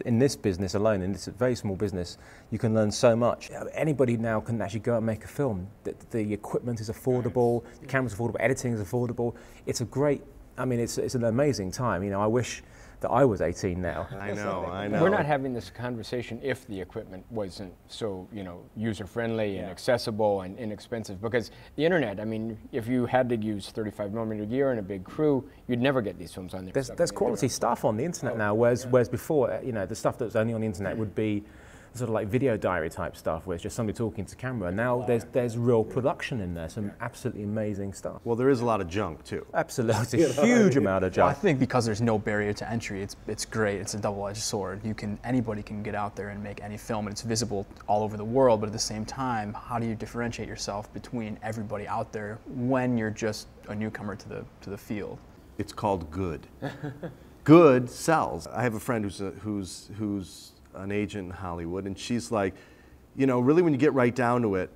In this business alone, in this very small business, you can learn so much. Anybody now can actually go and make a film. The equipment is affordable, the camera's affordable, editing is affordable. It's a great, I mean, it's an amazing time. You know, I wish that I was 18 now. I know. We're not having this conversation if the equipment wasn't so, you know, user-friendly and accessible and inexpensive. Because the internet, I mean, if you had to use 35mm gear and a big crew, you'd never get these films on there. There's quality stuff on the internet now, whereas before, you know, the stuff that was only on the internet would be sort of like video diary type stuff, where it's just somebody talking to camera. Now there's real production in there, some absolutely amazing stuff. Well, there is a lot of junk too. Absolutely, it's a huge amount of junk. Well, I think because there's no barrier to entry, it's great. It's a double-edged sword. Anybody can get out there and make any film, and it's visible all over the world. But at the same time, how do you differentiate yourself between everybody out there when you're just a newcomer to the field? It's called good. Good sells. I have a friend who's an agent in Hollywood, and she's like, you know, really when you get right down to it,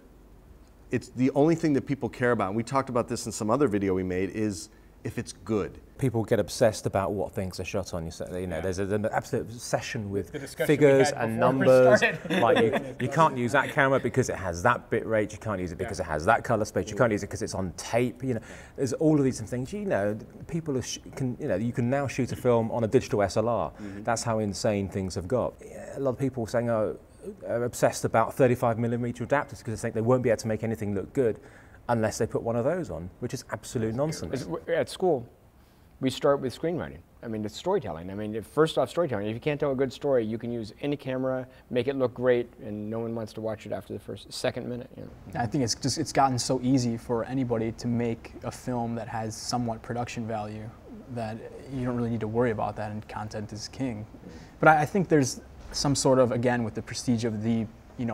it's the only thing that people care about, and we talked about this in some other video we made, is if it's good. People get obsessed about what things are shot on. You know, there's an absolute obsession with figures and numbers. Like you can't use that camera because it has that bit rate. You can't use it because it has that color space. You can't use it because it's on tape. You know, there's all of these things. You know, people you can now shoot a film on a digital SLR. That's how insane things have got. A lot of people saying, oh, are obsessed about 35mm adapters because they think they won't be able to make anything look good unless they put one of those on, which is absolute nonsense. At school, we start with screenwriting. I mean, it's storytelling. I mean, first off, storytelling. If you can't tell a good story, you can use any camera, make it look great, and no one wants to watch it after the second minute. You know? I think it's gotten so easy for anybody to make a film that has somewhat production value that you don't really need to worry about that, and content is king. But I think there's some sort of, again, with the prestige of the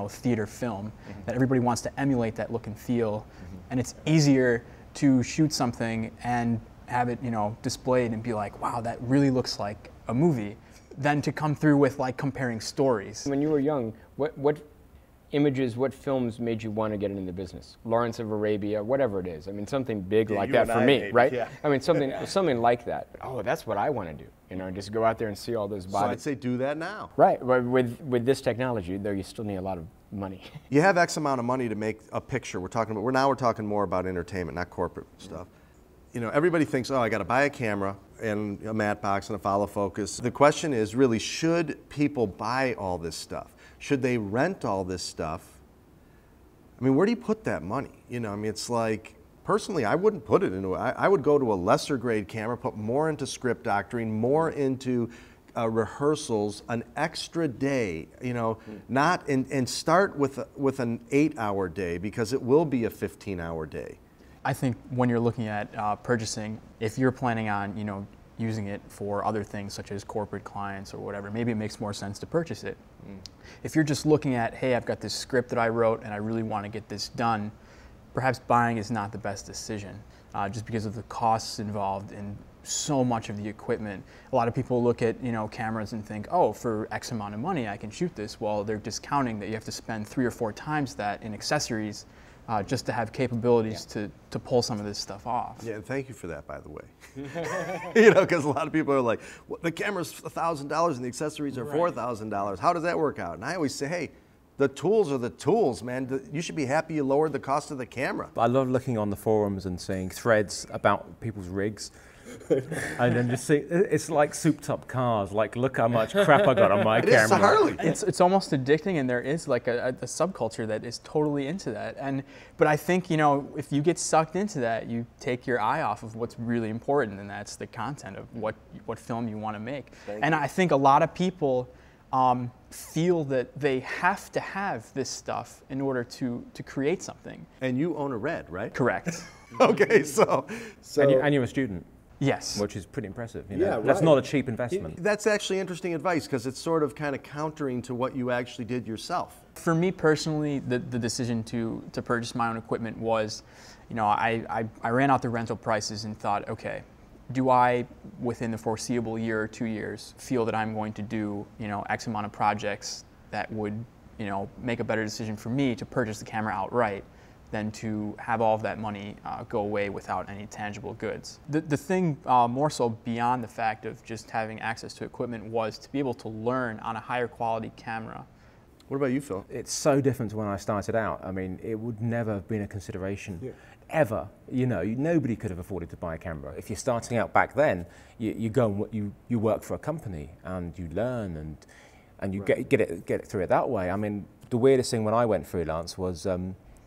theater film, that everybody wants to emulate that look and feel, and it's easier to shoot something and have it, displayed and be like, wow, that really looks like a movie, than to come through with like comparing stories. When you were young, what images, what films made you want to get into the business? Lawrence of Arabia, whatever it is. I mean, something big like that for me, right? Yeah. I mean, something like that. Oh, that's what I want to do. Just go out there and see all those bodies. So I'd say do that now. Right. With this technology, though, you still need a lot of money. You have X amount of money to make a picture. We're talking more about entertainment, not corporate stuff. Everybody thinks, oh, I got to buy a camera and a matte box and a follow focus. The question is really, should people buy all this stuff? Should they rent all this stuff? I mean, where do you put that money? I mean, it's like, personally, I wouldn't put it into, I would go to a lesser grade camera, put more into script doctoring, more into rehearsals, an extra day, not, and start with an 8-hour day, because it will be a 15-hour day. I think when you're looking at purchasing, if you're planning on, using it for other things such as corporate clients or whatever, maybe it makes more sense to purchase it. If you're just looking at, hey, I've got this script that I wrote and I really want to get this done, perhaps buying is not the best decision, just because of the costs involved in so much of the equipment. A lot of people look at cameras and think, oh, for X amount of money I can shoot this. Well, they're discounting that you have to spend 3 or 4 times that in accessories just to have capabilities to pull some of this stuff off. Yeah, and thank you for that, by the way. Because a lot of people are like, well, the camera's $1,000 and the accessories are $4,000. How does that work out? And I always say, hey, the tools are the tools, man. You should be happy you lowered the cost of the camera. I love looking on the forums and seeing threads about people's rigs. And then just see, it's like souped up cars. Like, look how much crap I got on my camera. It's a Harley. It's almost addicting, and there is like a subculture that is totally into that. But I think if you get sucked into that, you take your eye off of what's really important, and that's the content of what film you want to make. I think a lot of people feel that they have to have this stuff in order to create something. And you own a Red, right? Correct. Okay, so and you're a student. Yes. Which is pretty impressive. Yeah, right. That's not a cheap investment. That's actually interesting advice, because it's sort of kind of countering to what you actually did yourself. For me personally, the decision to purchase my own equipment was, I ran out the rental prices and thought, okay, do I, within the foreseeable year or 2 years, feel that I'm going to do, X amount of projects that would, make a better decision for me to purchase the camera outright than to have all of that money go away without any tangible goods. The thing more so beyond the fact of just having access to equipment was to be able to learn on a higher quality camera. What about you, Phil? It's so different to when I started out. I mean, it would never have been a consideration, ever. You know, nobody could have afforded to buy a camera. If you're starting out back then, you go and you work for a company and you learn and you get it through it that way. I mean, the weirdest thing when I went freelance was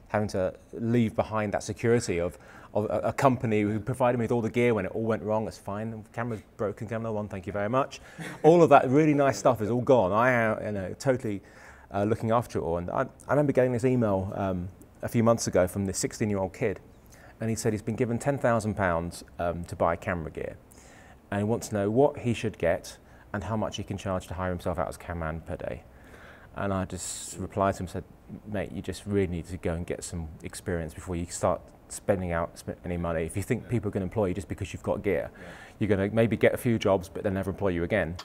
having to leave behind that security of a company who provided me with all the gear when it all went wrong. It's fine. The camera's broken, camera one, thank you very much. All of that really nice stuff is all gone. I am totally looking after it all. And I remember getting this email a few months ago from this 16-year-old kid, and he said he's been given £10,000 to buy camera gear, and he wants to know what he should get and how much he can charge to hire himself out as cameraman per day. And I just replied to him and said, mate, you just really need to go and get some experience before you start spending any money. If you think people are going to employ you just because you've got gear, you're going to maybe get a few jobs, but they'll never employ you again.